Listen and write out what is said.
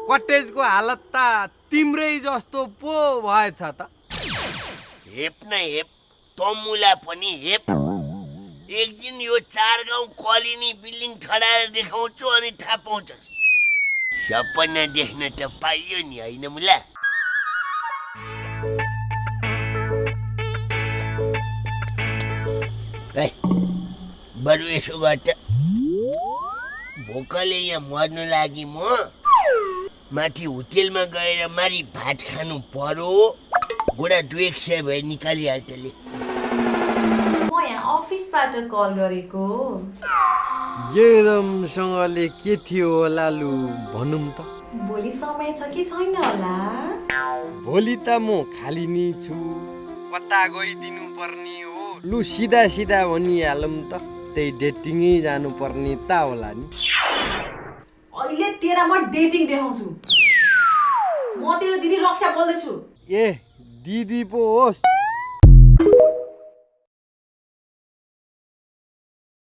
कटेजको हालत त तिम्रै जस्तो पो भएछ त। हेप न हेप, तमुला पनि हेप। एक दिन यो 4 गाउँ कलिनी बिल्डिङ ठडाएर देखाउँछु अनि थाहा पाउँछस्। सपना देख्न त पाइयो नि होइन मुला? बरु यसो गर्छ, भोकले यहाँ मर्नु लागि म माथि होटेलमा गएर मारी भात खानु पर्यो। गोडा 200 भए निकालिहाल्छले। म यहाँ अफिसबाट कल गरेको। एकदमसँगले के थियो होला लु भनौँ त। भोलि समय छ कि छैन होला? भोलि त म खाली नै छु, कता गइदिनु पर्ने हो? लु सिधा सिधा भनिहालौँ त, त्यही डेटिङै जानु पर्ने त होला नि। अहिले तेरा म डेटिङ देखाउँछु। म तेरो दिदी रक्षा बोल्दैछु। ए दिदी पो होस्।